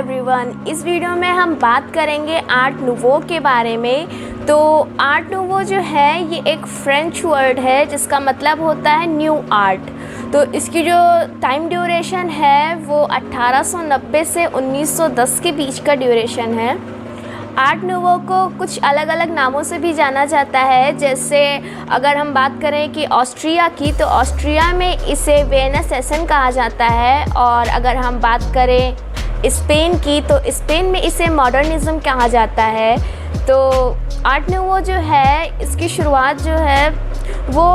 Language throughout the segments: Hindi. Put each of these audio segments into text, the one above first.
एवरीवन, इस वीडियो में हम बात करेंगे आर्ट नूवो के बारे में। तो आर्ट नूवो जो है ये एक फ्रेंच वर्ड है जिसका मतलब होता है न्यू आर्ट। तो इसकी जो टाइम ड्यूरेशन है वो 1890 से 1910 के बीच का ड्यूरेशन है। आर्ट नूवो को कुछ अलग अलग नामों से भी जाना जाता है। जैसे अगर हम बात करें कि ऑस्ट्रिया की, तो ऑस्ट्रिया में इसे वेनेसेसन कहा जाता है। और अगर हम बात करें स्पेन की, तो स्पेन में इसे मॉडर्निज़्म कहा जाता है। तो आर्ट नूवो जो है इसकी शुरुआत जो है वो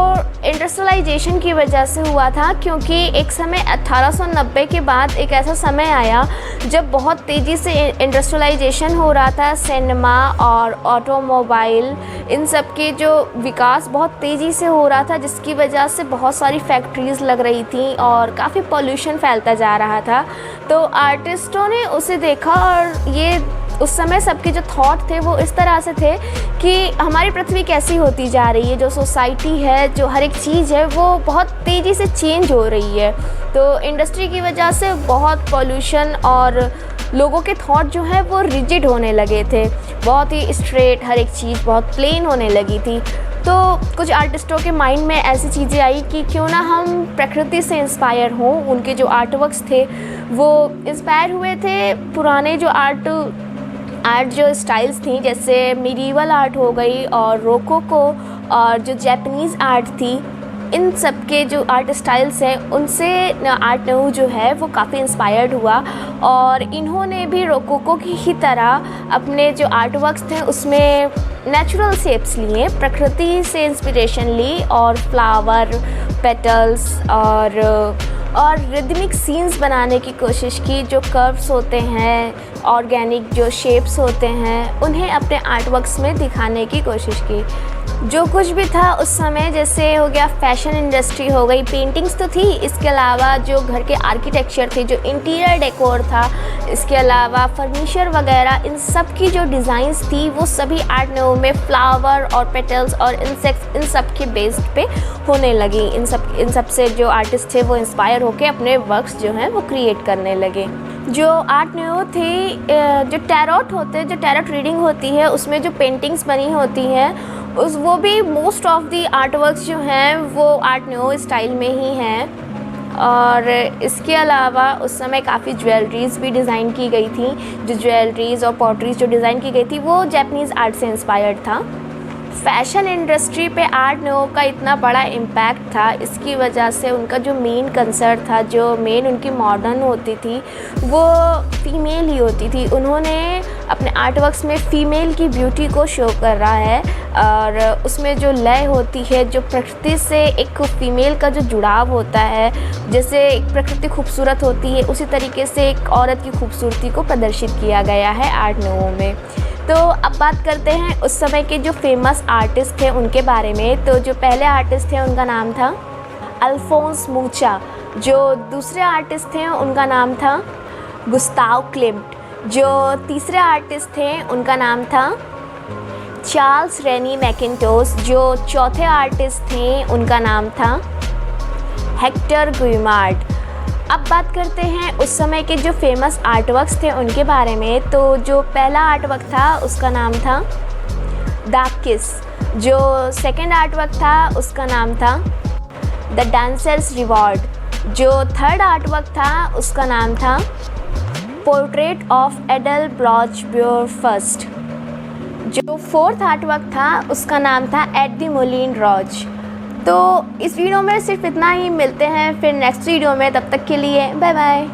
इंडस्ट्रियलाइजेशन की वजह से हुआ था, क्योंकि एक समय 1890 के बाद एक ऐसा समय आया जब बहुत तेज़ी से इंडस्ट्रियलाइजेशन हो रहा था। सिनेमा और ऑटोमोबाइल इन सब के जो विकास बहुत तेज़ी से हो रहा था, जिसकी वजह से बहुत सारी फैक्ट्रीज़ लग रही थी और काफ़ी पॉल्यूशन फैलता जा रहा था। तो आर्टिस्टों ने उसे देखा और ये उस समय सबके जो थॉट थे वो इस तरह से थे कि हमारी पृथ्वी कैसी होती जा रही है, जो सोसाइटी है, जो हर एक चीज़ है वो बहुत तेज़ी से चेंज हो रही है। तो इंडस्ट्री की वजह से बहुत पॉल्यूशन और लोगों के थॉट जो है वो रिजिड होने लगे थे, बहुत ही स्ट्रेट, हर एक चीज़ बहुत प्लेन होने लगी थी। तो कुछ आर्टिस्टों के माइंड में ऐसी चीज़ें आई कि क्यों ना हम प्रकृति से इंस्पायर हों। उनके जो आर्ट वर्क्स थे वो इंस्पायर हुए थे पुराने जो आर्ट जो स्टाइल्स थी, जैसे मिडीवल आर्ट हो गई और रोकोको और जो जापानीज़ आर्ट थी। इन सब के जो आर्ट स्टाइल्स हैं उनसे आर्ट नूवो जो है वो काफ़ी इंस्पायर्ड हुआ। और इन्होंने भी रोकोको की ही तरह अपने जो आर्ट वर्क्स थे उसमें नेचुरल शेप्स लिए, प्रकृति से इंस्पिरेशन ली और फ्लावर, पेटल्स और रिदमिक सीन्स बनाने की कोशिश की। जो कर्व्स होते हैं, ऑर्गेनिक जो शेप्स होते हैं, उन्हें अपने आर्ट वर्क्स में दिखाने की कोशिश की। जो कुछ भी था उस समय, जैसे हो गया फैशन इंडस्ट्री हो गई, पेंटिंग्स तो थी, इसके अलावा जो घर के आर्किटेक्चर थे, जो इंटीरियर डेकोर था, इसके अलावा फर्नीचर वगैरह, इन सब की जो डिज़ाइंस थी वो सभी आर्ट नूवो में फ्लावर और पेटल्स और इंसेक्ट्स इन सब के बेस्ड पे होने लगी। इन सब से जो आर्टिस्ट थे वो इंस्पायर होकर अपने वर्क्स जो हैं वो क्रिएट करने लगे। जो आर्ट नूवो थी, जो टैरोट रीडिंग होती है उसमें जो पेंटिंग्स बनी होती हैं वो भी most of the art works जो हैं वो आर्ट नूवो स्टाइल में ही हैं। और इसके अलावा उस समय काफ़ी ज्वेलरीज़ भी डिज़ाइन की गई थी। जो ज्वेलरीज़ और पॉटरीज़ जो डिज़ाइन की गई थी वो जापानीज़ आर्ट से इंस्पायर्ड था। फैशन इंडस्ट्री पे आर्ट नूवो का इतना बड़ा इम्पैक्ट था, इसकी वजह से उनका जो मेन कंसर्न था, जो मेन उनकी मॉडर्न होती थी वो फीमेल ही होती थी। उन्होंने अपने आर्ट वर्क्स में फ़ीमेल की ब्यूटी को शो कर रहा है और उसमें जो लय होती है, जो प्रकृति से एक फ़ीमेल का जो जुड़ाव होता है, जैसे एक प्रकृति खूबसूरत होती है उसी तरीके से एक औरत की खूबसूरती को प्रदर्शित किया गया है आर्ट नूवो में। तो अब बात करते हैं उस समय के जो फेमस आर्टिस्ट थे उनके बारे में। तो जो पहले आर्टिस्ट थे उनका नाम था अल्फोंस मुचा। जो दूसरे आर्टिस्ट थे उनका नाम था गुस्ताव क्लिम्ट। जो तीसरे आर्टिस्ट थे उनका नाम था चार्ल्स रेनी मैकिन्टोश। जो चौथे आर्टिस्ट थे उनका नाम था हेक्टर गुइमार्ड। अब बात करते हैं उस समय के जो फेमस आर्ट वर्क्स थे उनके बारे में। तो जो पहला आर्ट वर्क था उसका नाम था डार्क किस। जो सेकंड आर्ट वर्क था उसका नाम था द डांसर्स रिवॉर्ड। जो थर्ड आर्ट वर्क था उसका नाम था पोर्ट्रेट ऑफ एडल ब्लॉच ब्योर फर्स्ट। जो फोर्थ आर्ट वर्क था उसका नाम था एट द मोलिन रॉज। तो इस वीडियो में सिर्फ इतना ही, मिलते हैं फिर नेक्स्ट वीडियो में, तब तक के लिए बाय बाय।